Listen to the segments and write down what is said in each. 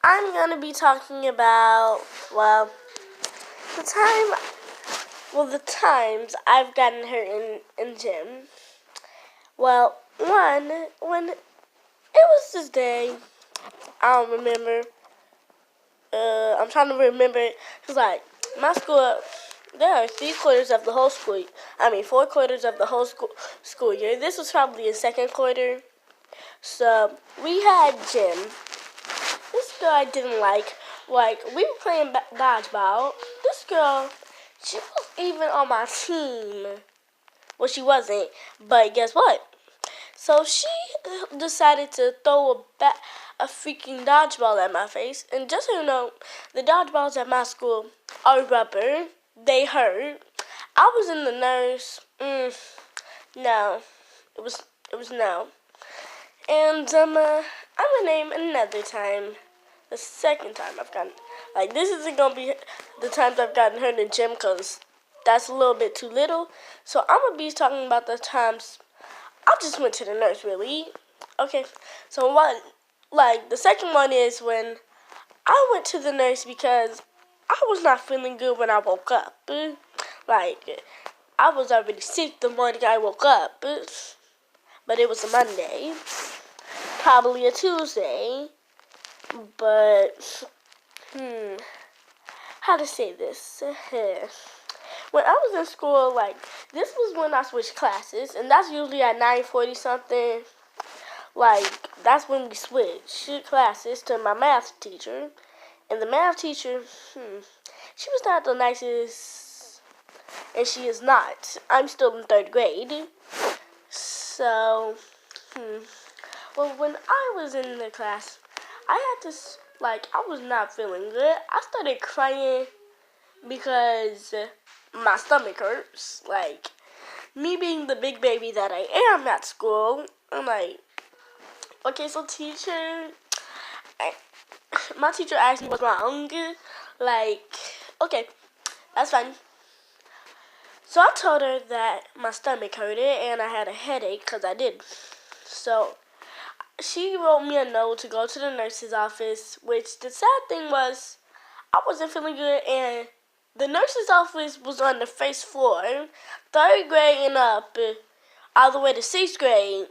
I'm gonna be talking about the time the times I've gotten hurt in gym. Well, one when it was this day, I don't remember. I'm trying to remember. Cause like my school, there are 3 quarters of the whole school. 4 quarters of the whole school year. This was probably in second quarter. So we had gym. This girl I didn't like. Like, we were playing dodgeball. This girl, she was even on my team. Well, she wasn't, but guess what? So she decided to throw a freaking dodgeball at my face. And just so you know, the dodgeballs at my school are rubber. They hurt. I was in the nurse. No. It was no. And I'm gonna name another time. The second time I've gotten, this isn't gonna be the times I've gotten hurt in gym, cause that's a little bit too little. So I'm gonna be talking about the times I just went to the nurse, really. Okay, so the second one is when I went to the nurse because I was not feeling good when I woke up. I was already sick the morning I woke up, but it was a Monday, probably a Tuesday. But, how to say this? When I was in school, this was when I switched classes, and that's usually at 9:40 something. That's when we switch classes to my math teacher. And the math teacher, she was not the nicest, and she is not. I'm still in 3rd grade. So, well, when I was in the class, I had to, I was not feeling good. I started crying because my stomach hurts. Me being the big baby that I am at school, I'm like, okay, so teacher, my teacher asked me what's wrong. Okay, that's fine. So I told her that my stomach hurted and I had a headache because I did. So she wrote me a note to go to the nurse's office, which the sad thing was I wasn't feeling good, and the nurse's office was on the first floor, 3rd grade and up, all the way to 6th grade.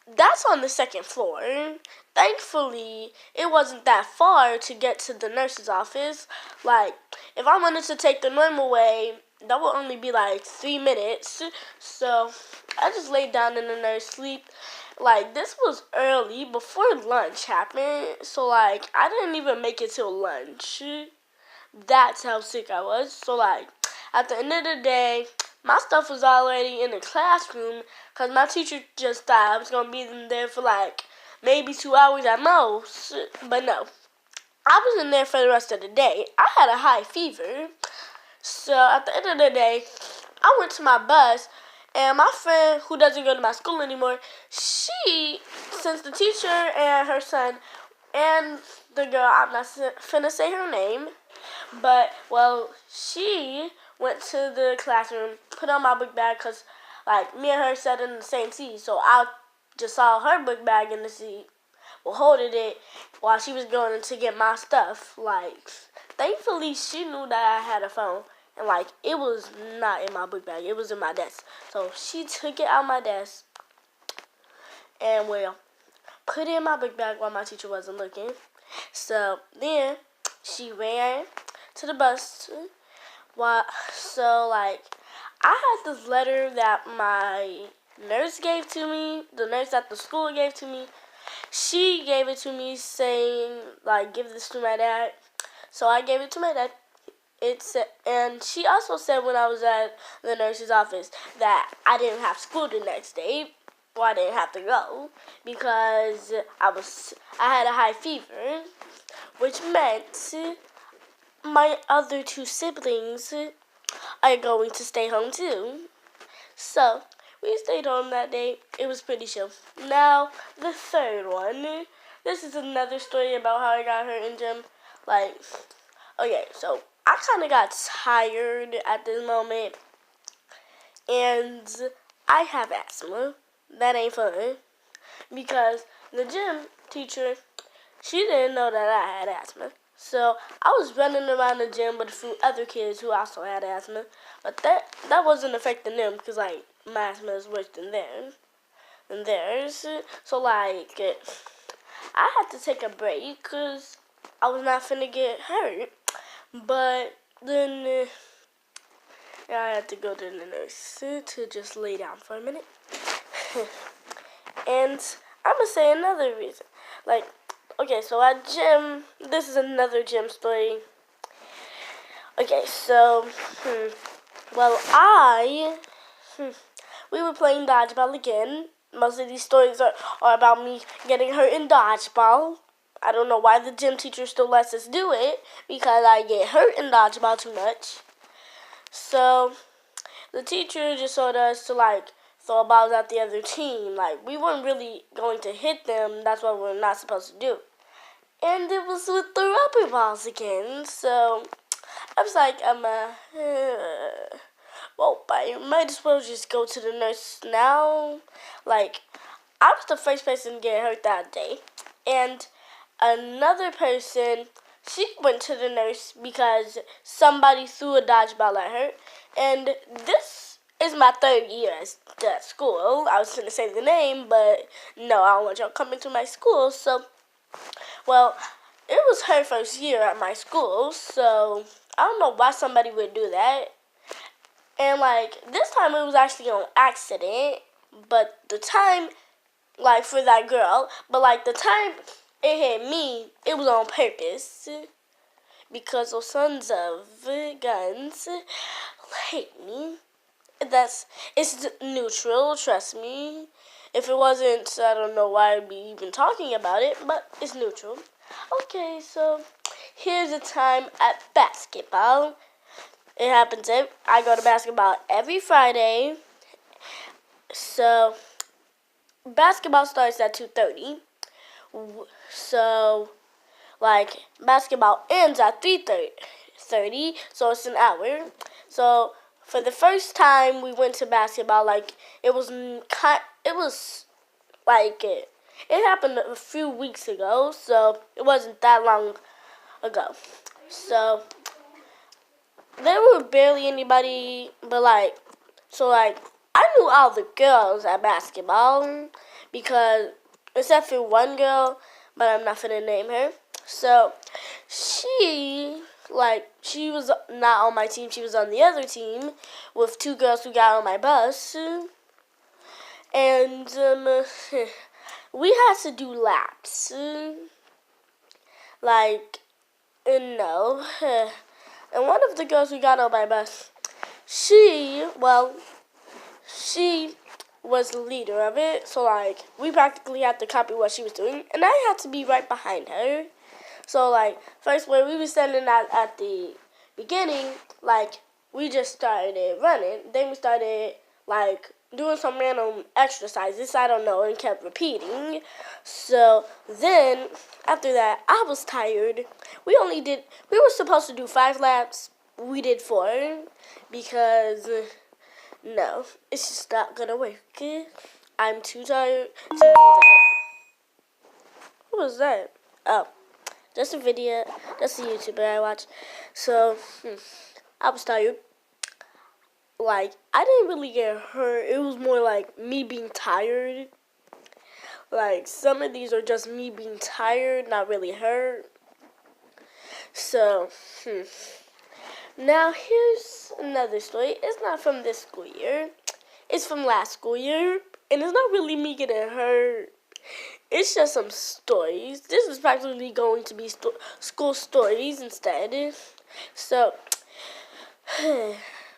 That's on the 2nd floor. Thankfully, it wasn't that far to get to the nurse's office. If I wanted to take the normal way, that would only be 3 minutes. So I just laid down in the nurse sleep. This was early before lunch happened. So I didn't even make it till lunch. That's how sick I was. So at the end of the day, my stuff was already in the classroom because my teacher just thought I was going to be in there for maybe 2 hours at most. But no, I was in there for the rest of the day. I had a high fever. So at the end of the day, I went to my bus, and my friend who doesn't go to my school anymore, since the teacher and her son and the girl, I'm not finna say her name, but, she went to the classroom, put on my book bag, because, me and her sat in the same seat, so I just saw her book bag in the seat, holding it while she was going to get my stuff. Thankfully, she knew that I had a phone, and, it was not in my book bag. It was in my desk. So she took it out of my desk and, put it in my book bag while my teacher wasn't looking. So then she ran to the bus. I had this letter that my nurse gave to me, the nurse at the school gave to me. She gave it to me saying, give this to my dad. So I gave it to my dad. And she also said when I was at the nurse's office that I didn't have school the next day. Well, I didn't have to go because I had a high fever, which meant my other 2 siblings are going to stay home too. So we stayed home that day. It was pretty chill. Now, the third one. This is another story about how I got hurt in gym. Okay, so I kind of got tired at this moment. And I have asthma. That ain't fun. Because the gym teacher she didn't know that I had asthma. So I was running around the gym with a few other kids who also had asthma, but that wasn't affecting them because like my asthma is worse than theirs. So like I had to take a break because I was not finna get hurt. But then I had to go to the nurse to just lay down for a minute. And I'm gonna say another reason. Like, okay, so at gym, this is another gym story. Okay, so, well, we were playing dodgeball again. Most of these stories are about me getting hurt in dodgeball. I don't know why the gym teacher still lets us do it, because I get hurt in dodgeball too much. So, the teacher just told us to, like, throw balls at the other team. Like, we weren't really going to hit them. That's what we're not supposed to do. And it was with the rubber balls again. So, I was like, well, I might as well just go to the nurse now. Like, I was the first person to get hurt that day. And another person, she went to the nurse because somebody threw a dodgeball at her. And this is my third year at school. I was going to say the name, but no, I don't want y'all coming to my school. So, well, it was her first year at my school, so I don't know why somebody would do that. And, like, this time it was actually on accident, but the time, like, for that girl, but, like, the time it hit me, it was on purpose. Because those sons of guns hate me. It's neutral, trust me. If it wasn't, I don't know why I'd be even talking about it, but it's neutral. Okay, so here's a time at basketball. It happens, I go to basketball every Friday. So, basketball starts at 2:30. So, like, basketball ends at 3:30, so it's an hour. So, for the first time we went to basketball, like, it happened a few weeks ago, so it wasn't that long ago. So, there were barely anybody, but, like, I knew all the girls at basketball, because, except for one girl, but I'm not gonna name her. So, she was not on my team, she was on the other team, with two girls who got on my bus, and, we had to do laps, and one of the girls who got on my bus, she was the leader of it, so, like, we practically had to copy what she was doing, and I had to be right behind her. So, like, first when we were standing at the beginning, like, we just started running, then we started, like, doing some random exercises, I don't know, and kept repeating. So, then, after that, I was tired. We were supposed to do 5 laps, we did 4, because, no, it's just not gonna work. I'm too tired to do that. What was that? Oh, just a video, just a YouTuber I watch. So, I was tired. Like, I didn't really get hurt. It was more like me being tired. Like, some of these are just me being tired, not really hurt. So, Now, here's another story. It's not from this school year. It's from last school year. And it's not really me getting hurt. It's just some stories. This is practically going to be school stories instead. So,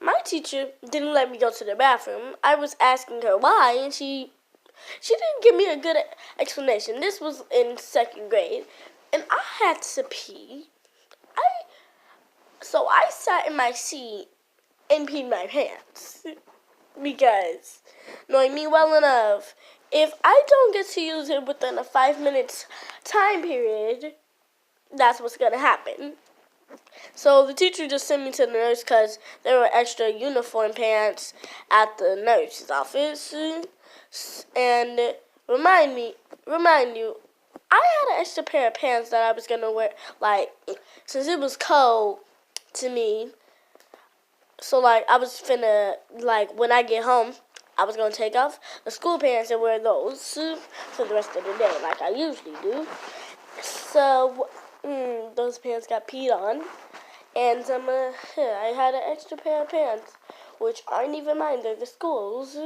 my teacher didn't let me go to the bathroom. I was asking her why, and she didn't give me a good explanation. This was in 2nd grade, and I had to pee. So I sat in my seat and peed my pants. Because, knowing me well enough, if I don't get to use it within a 5 minutes time period, that's what's going to happen. So the teacher just sent me to the nurse because there were extra uniform pants at the nurse's office. And remind you, I had an extra pair of pants that I was gonna wear, like, since it was cold to me. So, like, I was finna, like, when I get home, I was gonna take off the school pants and wear those for the rest of the day, like I usually do. So, those pants got peed on, and I had an extra pair of pants, which aren't even mine, they're the school's.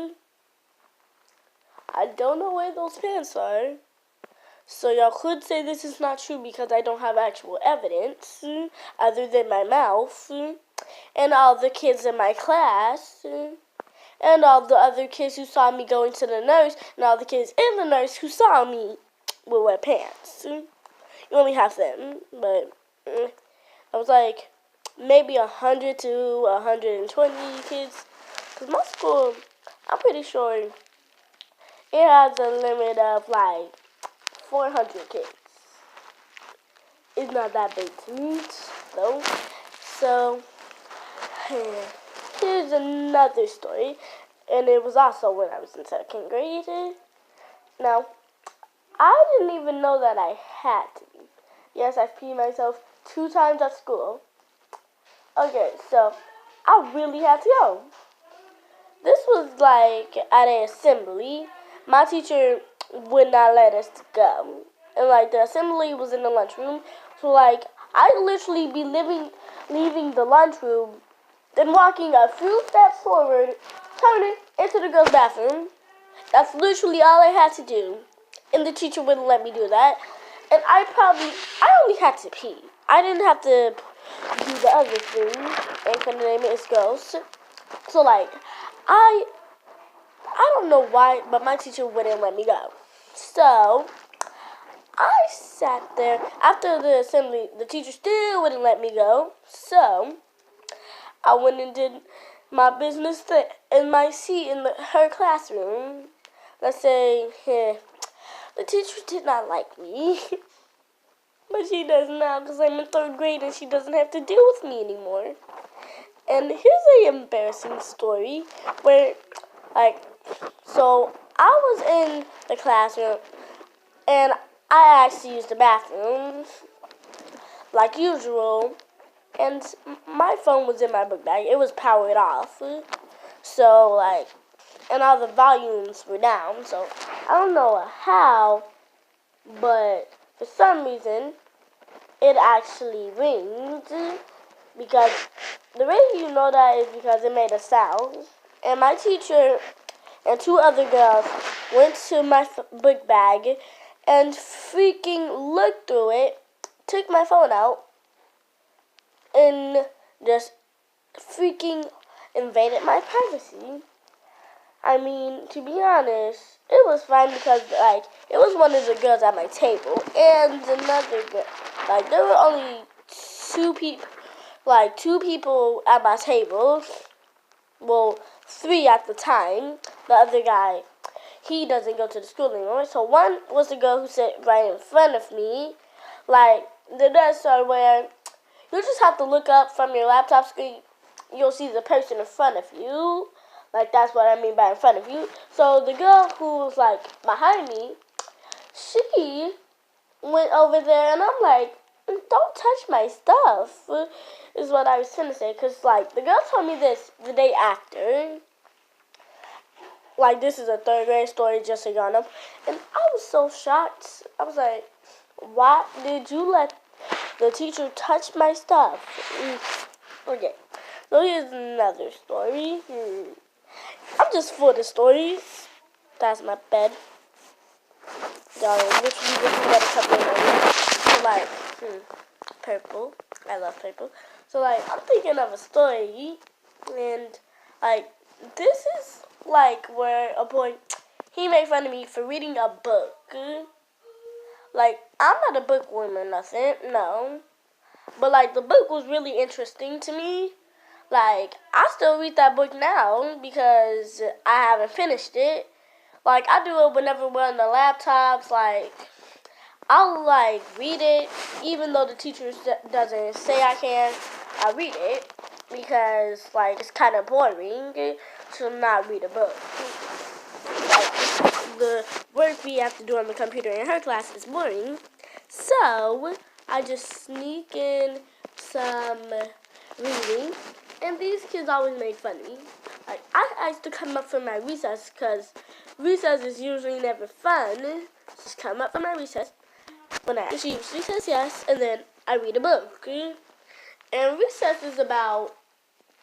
I don't know where those pants are. So y'all could say this is not true because I don't have actual evidence other than my mouth and all the kids in my class and all the other kids who saw me going to the nurse and all the kids in the nurse who saw me will wear pants. You only have them, but I was like maybe 100 to 120 kids. Because my school, I'm pretty sure it has a limit of like 400 kids. It's not that big to me, though. So, here's another story. And it was also when I was in second grade. Now, I didn't even know that I had to be. Yes, I peed myself 2 times at school. Okay, so I really had to go. This was like at an assembly. My teacher would not let us go. And like the assembly was in the lunchroom. So like I'd literally be leaving the lunchroom, then walking a few steps forward, turning into the girls' bathroom. That's literally all I had to do. And the teacher wouldn't let me do that. And I only had to pee. I didn't have to do the other thing. And for the name is gross. So like I don't know why, but my teacher wouldn't let me go. So I sat there. After the assembly, the teacher still wouldn't let me go. So I went and did my business in my seat in her classroom. Let's say the teacher did not like me. But she does now because I'm in 3rd grade and she doesn't have to deal with me anymore. And here's an embarrassing story where, like, so I was in the classroom and I actually used the bathroom like usual, and my phone was in my book bag. It was powered off, so like, and all the volumes were down. So I don't know how, but for some reason it actually rings because the way you know that is because it made a sound. And my teacher and 2 other girls went to my book bag and freaking looked through it, took my phone out, and just freaking invaded my privacy. I mean, to be honest, it was fine because, like, it was one of the girls at my table and another girl. Like, there were only 2 people, like, 2 people at my table. Well, 3 at the time. The other guy, he doesn't go to the school anymore. So one was the girl who sat right in front of me. Like, the desk are where you just have to look up from your laptop screen. You'll see the person in front of you. Like, that's what I mean by in front of you. So the girl who was, like, behind me, she went over there, and I'm like, don't touch my stuff, is what I was trying to say. Because, like, the girl told me this the day after. Like, this is a 3rd grade story, just so y'all know. And I was so shocked. I was like, why did you let the teacher touch my stuff? Okay, so here's another story. I'm just full of stories. That's my bed. Y'all literally looking at a couple of them. So, like, purple. I love purple. So, like, I'm thinking of a story. And, like, this is, like, where a boy, he made fun of me for reading a book. Like, I'm not a bookworm or nothing, no. But, like, the book was really interesting to me. Like, I still read that book now because I haven't finished it. Like, I do it whenever we're on the laptops. Like, I'll, like, read it. Even though the teacher doesn't say I can, I read it. Because, like, it's kind of boring to not read a book. Like, it's the work we have to do on the computer in her class is boring. So I just sneak in some reading, and these kids always make fun of me. Like, I used to come up for my recess because recess is usually never fun. Just come up for my recess. She usually says yes, and then I read a book. And recess is about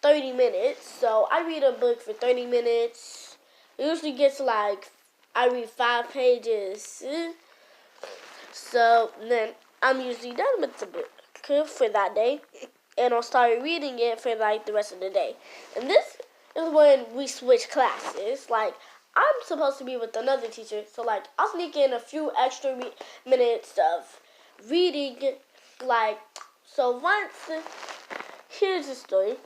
30 minutes, so I read a book for 30 minutes. It usually gets like, I read 5 pages. So then I'm usually done with the book for that day, and I'll start reading it for like the rest of the day. And this is when we switch classes. Like, I'm supposed to be with another teacher, so like I'll sneak in a few extra minutes of reading. Like, so once, here's the story.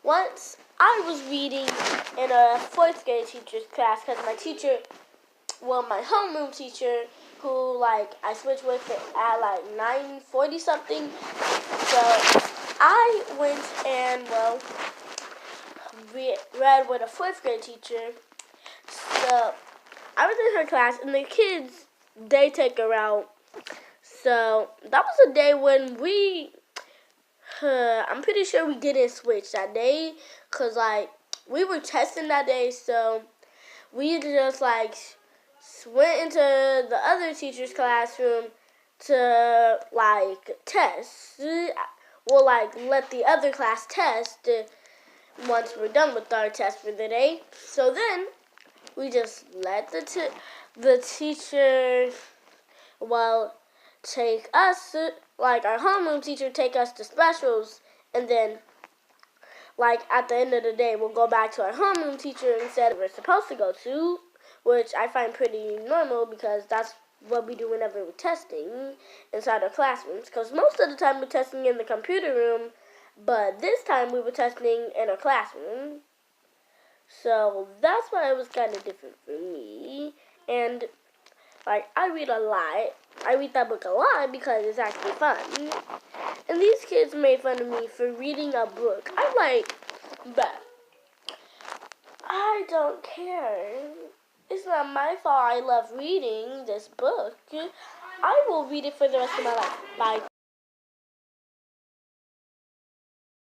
Once I was reading in a 4th grade teacher's class because my teacher, well, my homeroom teacher, who like I switched with at like 9:40 something. So I went and read with a 4th grade teacher. So I was in her class, and the kids, they take her out. So that was a day when I'm pretty sure we didn't switch that day, cause like we were testing that day, so we just like went into the other teacher's classroom to like test. We'll like let the other class test once we're done with our test for the day. So then we just let the teacher, take us, like our homeroom teacher, take us to specials, and then like at the end of the day we'll go back to our homeroom teacher instead we're supposed to go to, which I find pretty normal because that's what we do whenever we're testing inside our classrooms, because most of the time we're testing in the computer room, but this time we were testing in our classroom. So that's why it was kind of different for me. And like, I read a lot. I read that book a lot because it's actually fun. And these kids made fun of me for reading a book. I'm like, but I don't care. It's not my fault I love reading this book. I will read it for the rest of my life. Bye.